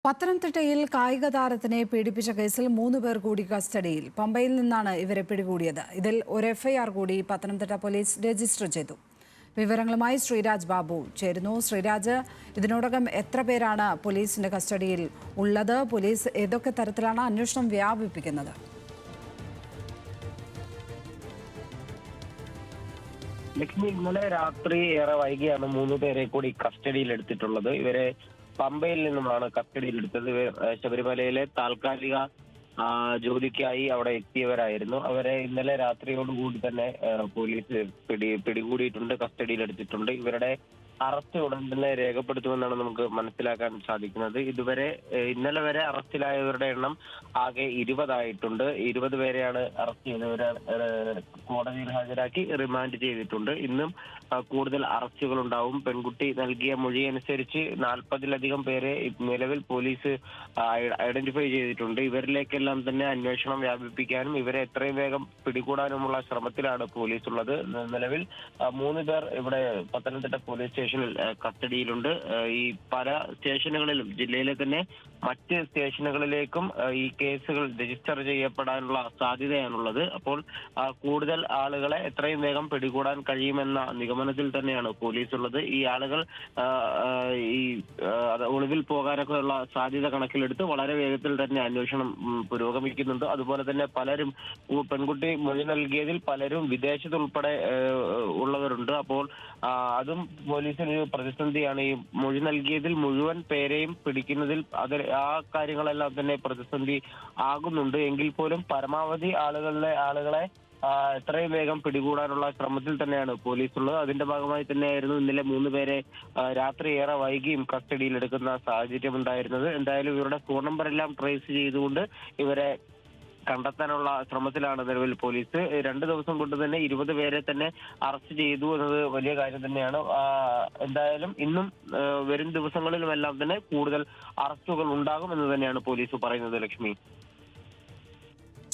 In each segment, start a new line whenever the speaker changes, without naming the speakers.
പത്തനംതിട്ടയിൽ കായിക താരത്തിനെ പീഡിപ്പിച്ച കേസിൽ 3 പേർ കൂടി കസ്റ്റഡിയിൽ. പമ്പയിൽ നിന്നാണ് ഇവരെ പിടികൂടിയത്. ഇതിൽ ഒരു എഫ്ഐആർ കൂടി പത്തനംതിട്ട പോലീസ് രജിസ്റ്റർ ചെയ്തു. വിവരങ്ങളുമായി ശ്രീരാജ് ബാബു ചേരുന്നു. ശ്രീരാജ്, ഇതിനോടകം എത്ര പേരാണ് പോലീസിന്റെ കസ്റ്റഡിയിൽ ഉള്ളത്? പോലീസ് ഏതൊക്കെ തരത്തിലാണ് അന്വേഷണം വ്യാപിപ്പിക്കുന്നത്?
ലക്ഷ്മി, ഇന്നലെ രാത്രി ഏറെ വൈകിയാണ് 3 പേരെ കൂടി കസ്റ്റഡിയിൽ എടുത്തിട്ടുള്ളത്. ഇവരെ പമ്പയിൽ നിന്നുമാണ് കസ്റ്റഡിയിലെടുത്തത്. ശബരിമലയിലെ താൽക്കാലിക ജോലിക്കായി അവിടെ എത്തിയവരായിരുന്നു. അവരെ ഇന്നലെ രാത്രിയോടുകൂടി തന്നെ പോലീസ് പിടികൂടിയിട്ടുണ്ട്, കസ്റ്റഡിയിലെടുത്തിട്ടുണ്ട്. ഇവരുടെ അറസ്റ്റ് ഉടൻ തന്നെ രേഖപ്പെടുത്തുമെന്നാണ് നമുക്ക് മനസ്സിലാക്കാൻ സാധിക്കുന്നത്. ഇന്നലെ വരെ അറസ്റ്റിലായവരുടെ എണ്ണം ആകെ 20 ആയിട്ടുണ്ട്. 20 പേരെയാണ് അറസ്റ്റ് ചെയ്തവരെ കോടതിയിൽ ഹാജരാക്കി റിമാൻഡ് ചെയ്തിട്ടുണ്ട്. ഇന്നും കൂടുതൽ അറസ്റ്റുകൾ ഉണ്ടാവും. പെൺകുട്ടി നൽകിയ മൊഴി അനുസരിച്ച് 40-ലധികം പേരെ നിലവിൽ പോലീസ് ഐഡന്റിഫൈ ചെയ്തിട്ടുണ്ട്. ഇവരിലേക്കെല്ലാം തന്നെ അന്വേഷണം വ്യാപിപ്പിക്കാനും ഇവരെ എത്രയും വേഗം പിടികൂടാനുമുള്ള ശ്രമത്തിലാണ് പോലീസ് ഉള്ളത്. നിലവിൽ 3 പേർ ഇവിടെ പത്തനംതിട്ട പോലീസ് സ്റ്റേഷനിൽ കസ്റ്റഡിയിലുണ്ട്. ഈ പല സ്റ്റേഷനുകളിലും ജില്ലയിലെ തന്നെ മറ്റ് സ്റ്റേഷനുകളിലേക്കും ഈ കേസുകൾ രജിസ്റ്റർ ചെയ്യപ്പെടാനുള്ള സാധ്യതയാണുള്ളത്. അപ്പോൾ കൂടുതൽ ആളുകളെ എത്രയും വേഗം പിടികൂടാൻ കഴിയുമെന്ന നിഗമനത്തിൽ തന്നെയാണ് പോലീസ് ഉള്ളത്. ഈ ആളുകൾ ഒളിവിൽ പോകാനൊക്കെ ഉള്ള സാധ്യത കണക്കിലെടുത്ത് വളരെ വേഗത്തിൽ തന്നെ അന്വേഷണം പുരോഗമിക്കുന്നുണ്ട്. അതുപോലെ തന്നെ പലരും പെൺകുട്ടി മൊഴി നൽകിയതിൽ പലരും വിദേശത്തുൾപ്പെടെ ഉള്ളവരുണ്ട്. അപ്പോൾ അതും പോലീസിന് പ്രതിസന്ധിയാണ്. ഈ മൊഴി നൽകിയതിൽ മുഴുവൻ പേരെയും പിടിക്കുന്നതിൽ ആ കാര്യങ്ങളെല്ലാം തന്നെ പ്രതിസന്ധി ആകുന്നുണ്ട്. എങ്കിൽ പോലും പരമാവധി ആളുകളെ എത്രയും വേഗം പിടികൂടാനുള്ള ശ്രമത്തിൽ തന്നെയാണ് പോലീസ് ഉള്ളത്. അതിന്റെ ഭാഗമായി തന്നെയായിരുന്നു ഇന്നലെ 3 പേരെ രാത്രി ഏറെ വൈകിയും കസ്റ്റഡിയിൽ എടുക്കുന്ന സാഹചര്യം ഉണ്ടായിരുന്നത്. എന്തായാലും ഇവരുടെ ഫോൺ നമ്പർ എല്ലാം ട്രേസ് ചെയ്തുകൊണ്ട് ഇവരെ കണ്ടെത്താനുള്ള ശ്രമത്തിലാണ് നിലവിൽ പോലീസ്. 2 ദിവസം കൊണ്ട് തന്നെ 20 പേരെ തന്നെ അറസ്റ്റ് ചെയ്തു എന്നത് വലിയ കാര്യം തന്നെയാണ്. എന്തായാലും ഇന്നും വരും ദിവസങ്ങളിലുമെല്ലാം തന്നെ കൂടുതൽ അറസ്റ്റുകൾ ഉണ്ടാകും എന്ന് തന്നെയാണ് പോലീസ് പറയുന്നത്. ലക്ഷ്മി,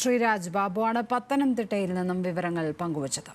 ശ്രീരാജ് ബാബുവാണ് പത്തനംതിട്ടയിൽ നിന്നും വിവരങ്ങൾ പങ്കുവച്ചത്.